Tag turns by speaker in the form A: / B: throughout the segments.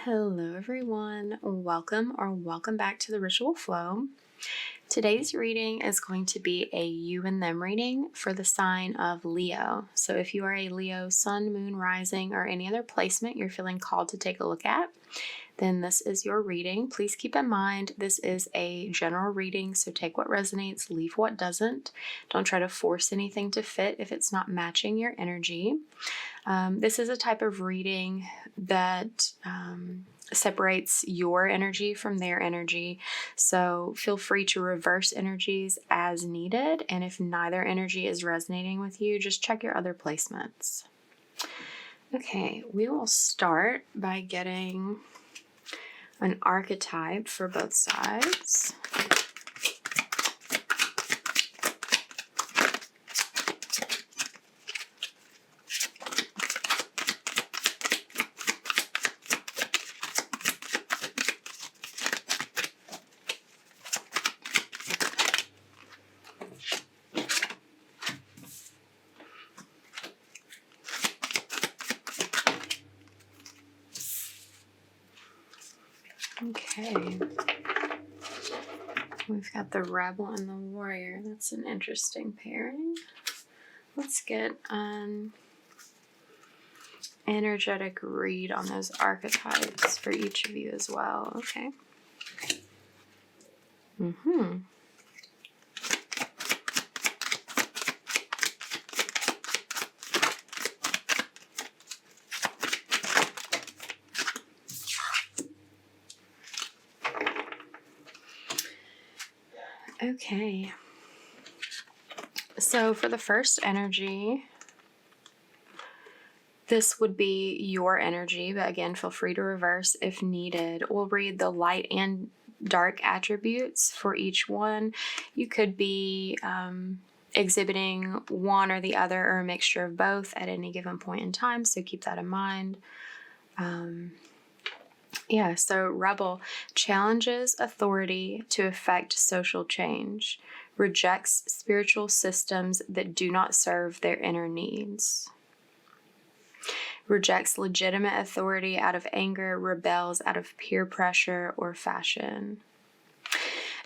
A: Hello everyone, welcome back to the Ritual Flow. Today's reading is going to be a you and them reading for the sign of Leo. So if you are a Leo sun, moon, rising, or any other placement you're feeling called to take a look at, then this is your reading. Please keep in mind this is a general reading, so take what resonates, leave what doesn't. Don't try to force anything to fit if it's not matching your energy. This is a type of reading that separates your energy from their energy. So feel free to reverse energies as needed. And if neither energy is resonating with you, just check your other placements. Okay, we will start by getting an archetype for both sides. Okay, we've got the rebel and the warrior. That's an interesting pairing. Let's get an energetic read on those archetypes for each of you as well. Okay. Okay, so for the first energy, this would be your energy, but again, feel free to reverse if needed. We'll read the light and dark attributes for each one. You could be exhibiting one or the other or a mixture of both at any given point in time, so keep that in mind. So rebel challenges authority to effect social change, rejects spiritual systems that do not serve their inner needs, rejects legitimate authority out of anger, rebels out of peer pressure or fashion.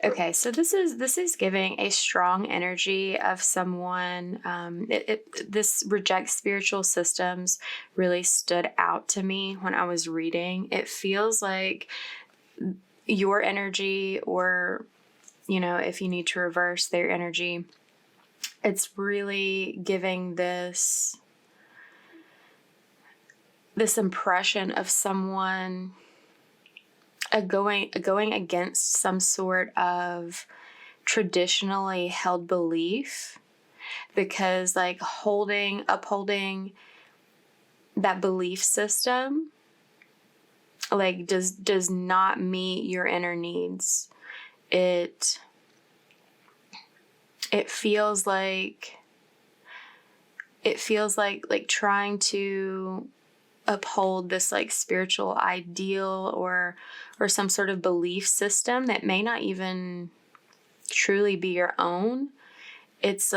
A: Okay, so this is giving a strong energy of someone. This rejects spiritual systems really stood out to me when I was reading. It feels like your energy, or if you need to reverse their energy, it's really giving this impression of someone going against some sort of traditionally held belief, because upholding that belief system does not meet your inner needs. It feels like trying to uphold this spiritual ideal or some sort of belief system that may not even truly be your own. It's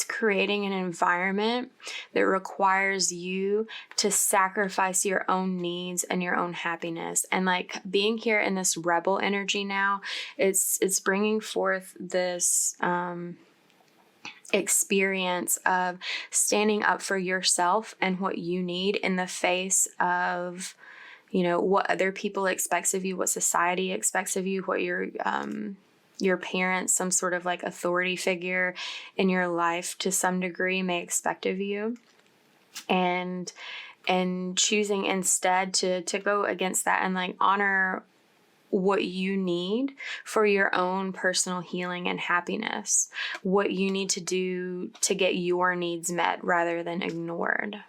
A: creating an environment that requires you to sacrifice your own needs and your own happiness. And being here in this rebel energy now, it's bringing forth this experience of standing up for yourself and what you need in the face of what other people expect of you, what society expects of you, what your parents, some sort of authority figure in your life to some degree may expect of you, and choosing instead to go against that and honor what you need for your own personal healing and happiness, what you need to do to get your needs met rather than ignored.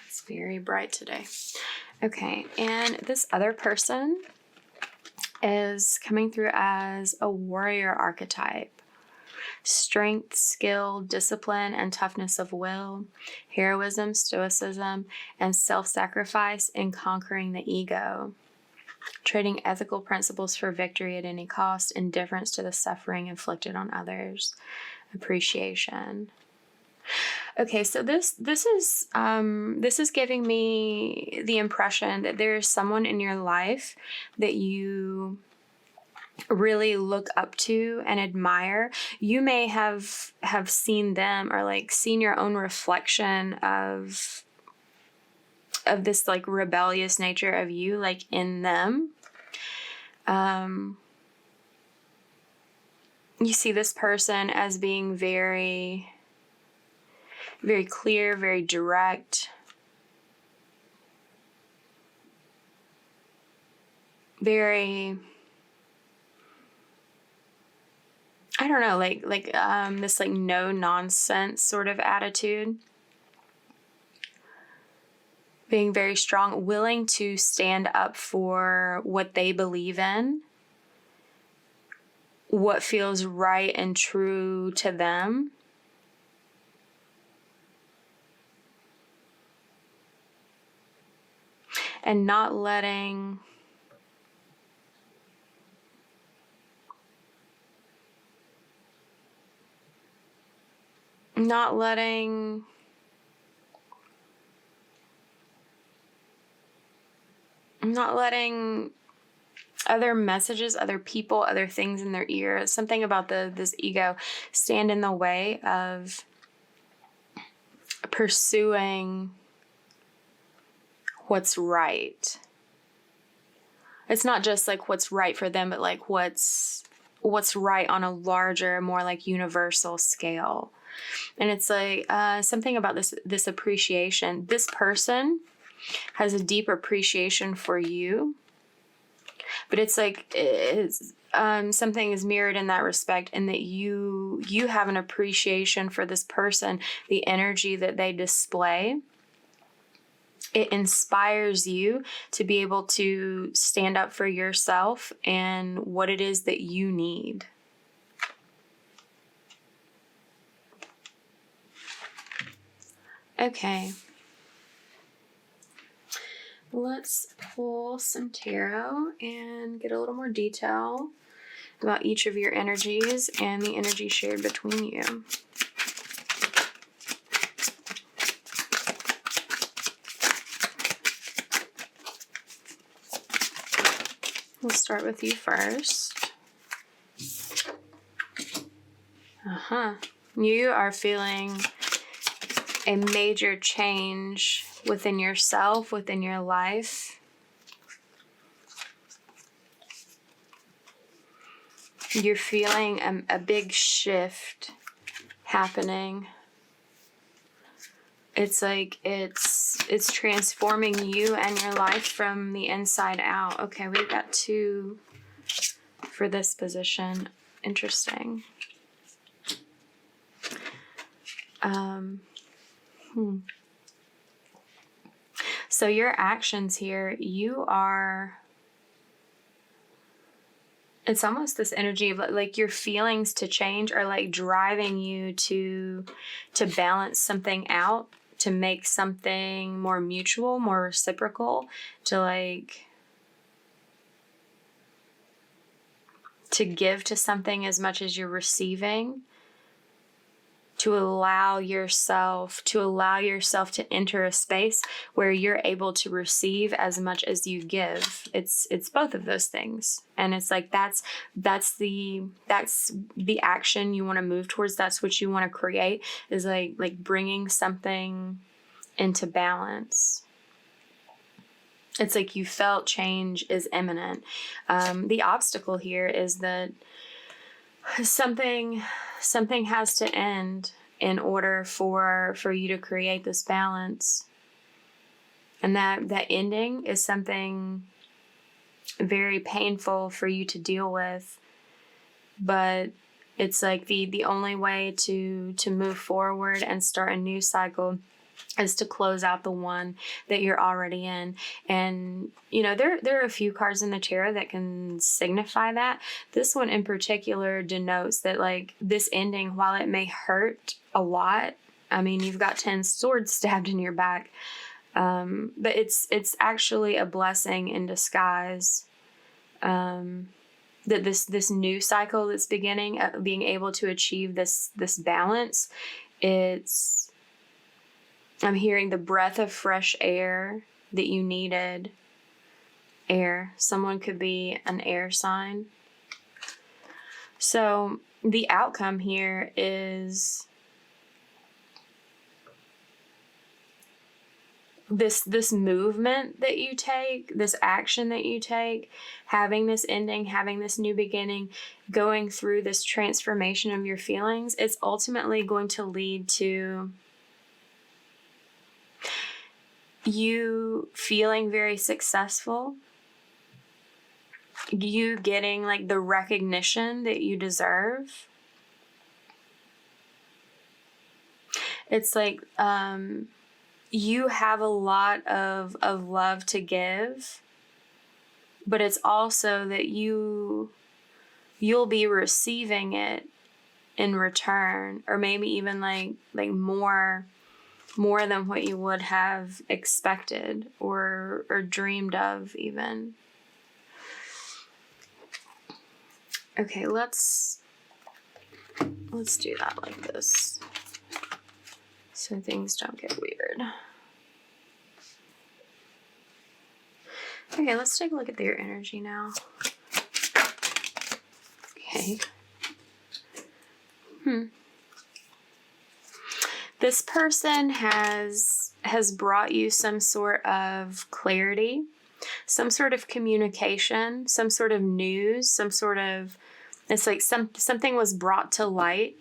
A: It's very bright today. Okay, and this other person is coming through as a warrior archetype. strength, skill, discipline, and toughness of will, heroism, stoicism, and self-sacrifice in conquering the ego, trading ethical principles for victory at any cost, indifference to the suffering inflicted on others, appreciation. Okay, so this is giving me the impression that there is someone in your life that you really look up to and admire. You may have seen them, or like seen your own reflection of this like rebellious nature of you, like in them. You see this person as being very, very clear, very direct, very, I don't know, like this like no nonsense sort of attitude. Being very strong, willing to stand up for what they believe in, what feels right and true to them. And not letting other messages, other people, other things in their ear, something about this ego stand in the way of pursuing what's right. It's not just like what's right for them, but like what's right on a larger, more like universal scale. And it's like something about this appreciation. This person has a deep appreciation for you, but it's like something is mirrored in that respect, in that you have an appreciation for this person, the energy that they display. It inspires you to be able to stand up for yourself and what it is that you need. Okay. Let's pull some tarot and get a little more detail about each of your energies and the energy shared between you. We'll start with you first. You are feeling a major change within yourself, within your life. You're feeling a big shift happening. It's like it's transforming you and your life from the inside out. Okay, we've got 2 for this position. Interesting. So your actions here, it's almost this energy of like your feelings to change are like driving you to balance something out, to make something more mutual, more reciprocal, to give to something as much as you're receiving, to allow yourself to enter a space where you're able to receive as much as you give. It's both of those things. And it's like that's the action you want to move towards. That's what you want to create, is like bringing something into balance. It's like you felt change is imminent. The obstacle here is that something has to end in order for you to create this balance. And that ending is something very painful for you to deal with. But it's like the only way to move forward and start a new cycle is to close out the one that you're already in. And, you know, there are a few cards in the tarot that can signify that. This one in particular denotes that, like, this ending, while it may hurt a lot, I mean, you've got 10 swords stabbed in your back, but it's actually a blessing in disguise. That this new cycle that's beginning, being able to achieve this balance, I'm hearing the breath of fresh air that you needed. Air. Someone could be an air sign. So the outcome here is this movement that you take, this action that you take, having this ending, having this new beginning, going through this transformation of your feelings, it's ultimately going to lead to you feeling very successful, you getting, like, the recognition that you deserve. It's like you have a lot of love to give, but it's also that you'll be receiving it in return, or maybe even like more than what you would have expected or dreamed of even. Okay, let's do that like this so things don't get weird. Okay, let's take a look at their energy now. Okay. This person has brought you some sort of clarity, some sort of communication, some sort of news, some sort of, it's like something was brought to light.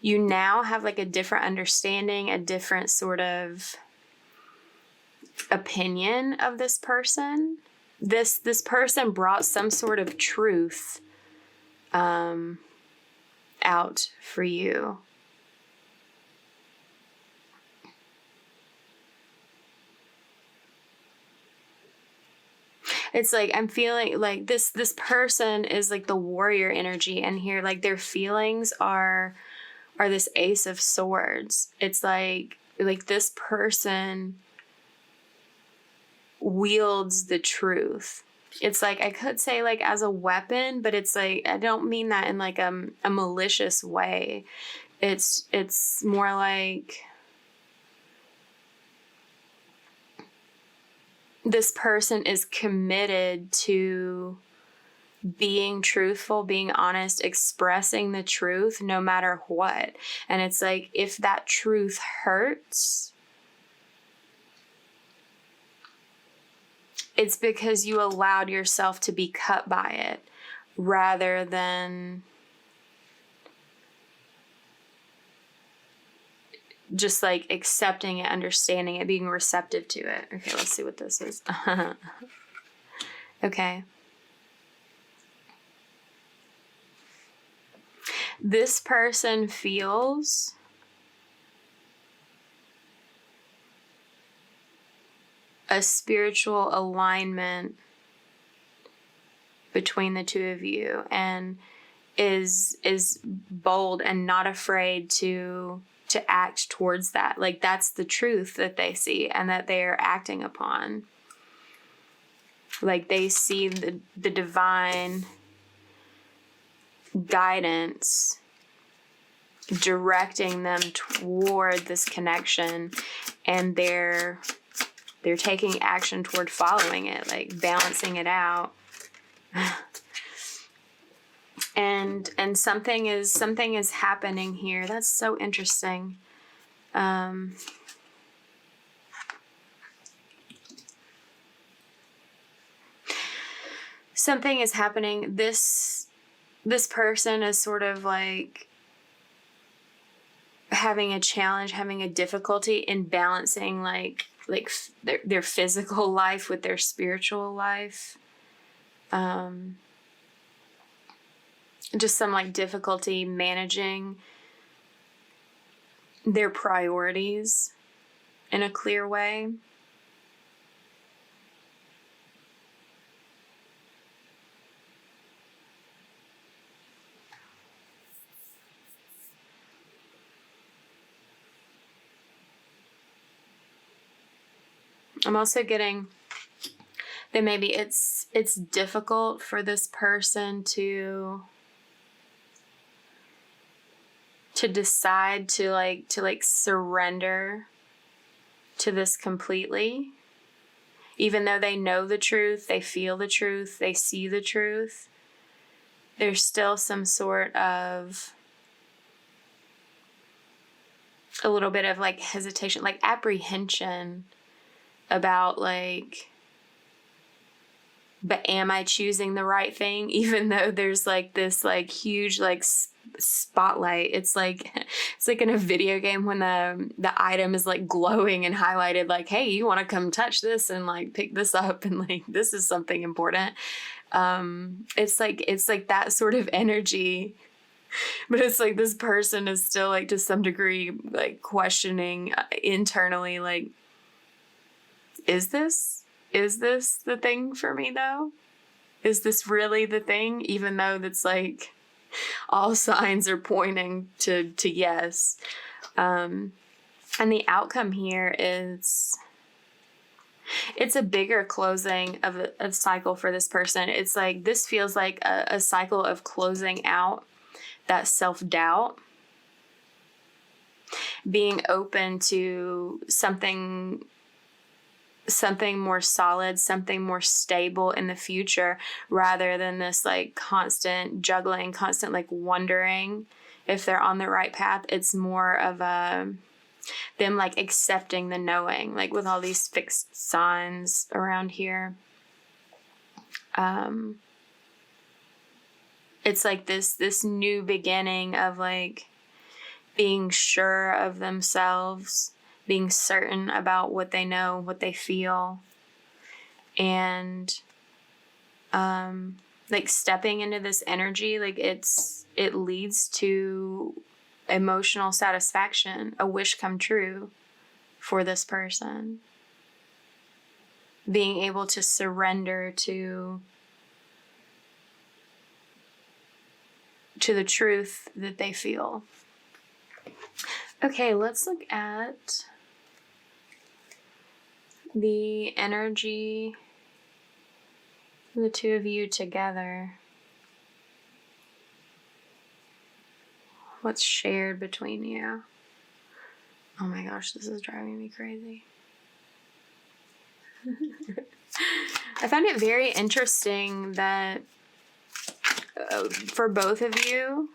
A: You now have, like, a different understanding, a different sort of opinion of this person. This person brought some sort of truth out for you. It's like I'm feeling like this person is like the warrior energy, and here, like, their feelings are this Ace of Swords. It's like this person wields the truth. It's like, I could say, like, as a weapon, but it's like, I don't mean that in like a malicious way. It's more like this person is committed to being truthful, being honest, expressing the truth no matter what. And it's like, if that truth hurts, it's because you allowed yourself to be cut by it, rather than just like accepting it, understanding it, being receptive to it. Okay, let's see what this is. Okay. This person feels a spiritual alignment between the two of you, and is bold and not afraid to act towards that. Like, that's the truth that they see and that they are acting upon. Like, they see the divine guidance directing them toward this connection, and they're taking action toward following it, like balancing it out. And something is happening here. That's so interesting. Something is happening. This person is sort of like having a challenge, having a difficulty in balancing like their physical life with their spiritual life. Just some like difficulty managing their priorities in a clear way. I'm also getting that maybe it's difficult for this person to decide to surrender to this completely, even though they know the truth, they feel the truth, they see the truth. There's still some sort of a little bit of like hesitation, like apprehension about like, but am I choosing the right thing? Even though there's like this like huge like spotlight. It's like in a video game when the item is like glowing and highlighted, like, hey, you want to come touch this and like pick this up and like this is something important. It's like that sort of energy. But it's like this person is still like to some degree like questioning internally, like, is this the thing for me though? Is this really the thing? Even though that's like all signs are pointing to yes. And the outcome here is it's a bigger closing of a cycle for this person. It's like this feels like a cycle of closing out that self-doubt, being open to something more solid, something more stable in the future, rather than this like constant juggling, constant like wondering if they're on the right path. It's more of them like accepting the knowing, like with all these fixed signs around here. It's like this new beginning of like being sure of themselves, being certain about what they know, what they feel, and like stepping into this energy, like it leads to emotional satisfaction, a wish come true for this person. Being able to surrender to the truth that they feel. Okay, let's look at the energy of the two of you together. What's shared between you? Oh my gosh, this is driving me crazy. I find it very interesting that for both of you,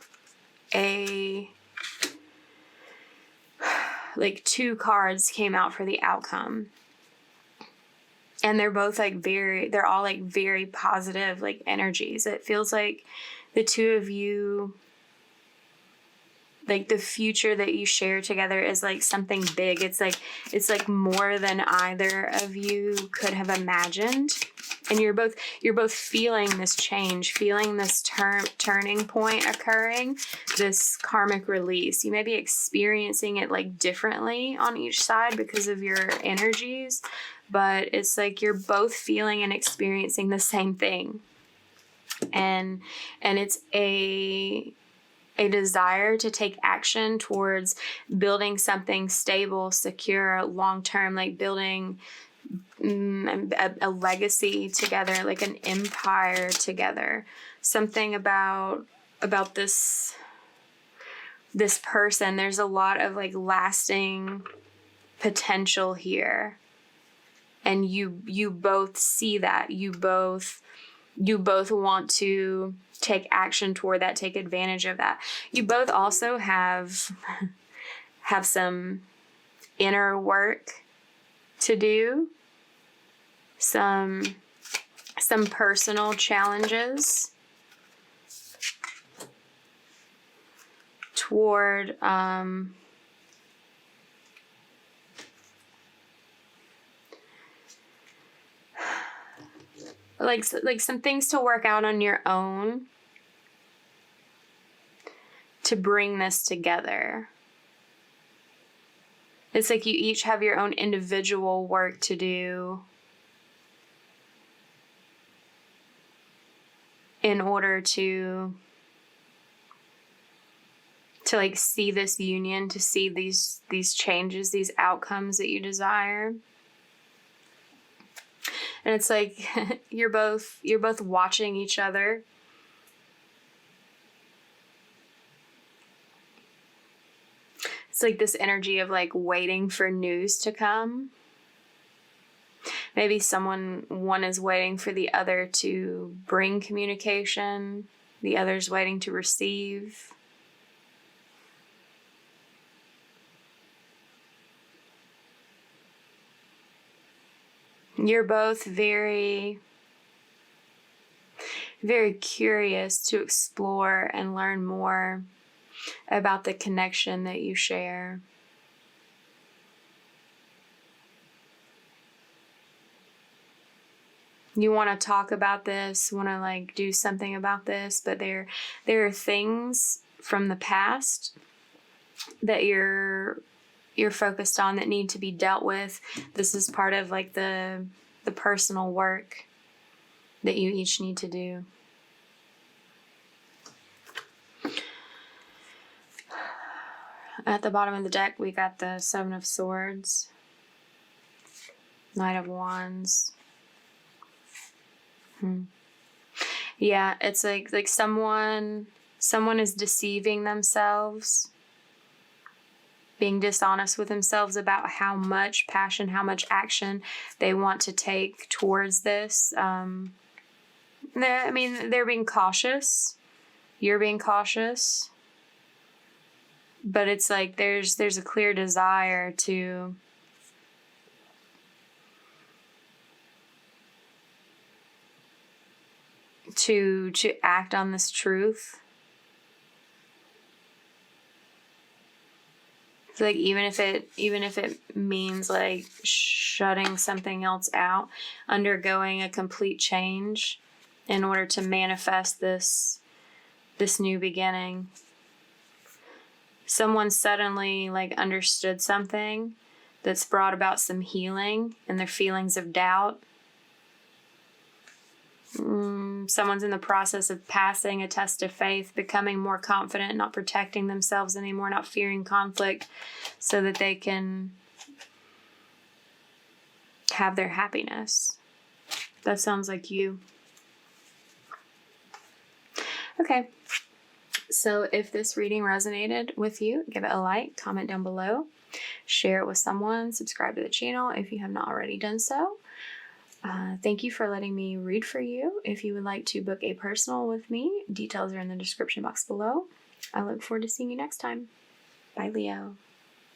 A: like two cards came out for the outcome. And they're both like they're all like very positive like energies. It feels like the two of you, like the future that you share together is like something big. It's like more than either of you could have imagined. And you're both feeling this change, feeling this turning point occurring, this karmic release. You may be experiencing it like differently on each side because of your energies, but it's like you're both feeling and experiencing the same thing. And it's a desire to take action towards building something stable, secure, long-term, like building a legacy together, like an empire together. Something about this person, there's a lot of like lasting potential here. And you both see that. You both want to take action toward that, take advantage of that. You both also have some inner work to do, some personal challenges toward like some things to work out on your own to bring this together. It's like you each have your own individual work to do in order to like see this union, to see these changes, these outcomes that you desire. And it's like you're both watching each other. It's like this energy of like waiting for news to come. Maybe one is waiting for the other to bring communication, the other's waiting to receive. You're both very, very curious to explore and learn more about the connection that you share. You want to talk about this, want to like do something about this, but there are things from the past that you're focused on that need to be dealt with. This is part of like the personal work that you each need to do. At the bottom of the deck, we got the Seven of Swords, Knight of Wands. Yeah, it's like someone is deceiving themselves, being dishonest with themselves about how much passion, how much action they want to take towards this. They're being cautious. You're being cautious. But it's like there's a clear desire to act on this truth. It's like even if it means like shutting something else out, undergoing a complete change in order to manifest this new beginning. Someone suddenly like understood something that's brought about some healing in their feelings of doubt. Someone's in the process of passing a test of faith, becoming more confident, not protecting themselves anymore, not fearing conflict, so that they can have their happiness. That sounds like you. Okay. So if this reading resonated with you, give it a like, comment down below, share it with someone, subscribe to the channel if you have not already done so. Thank you for letting me read for you. If you would like to book a personal with me, details are in the description box below. I look forward to seeing you next time. Bye, Leo.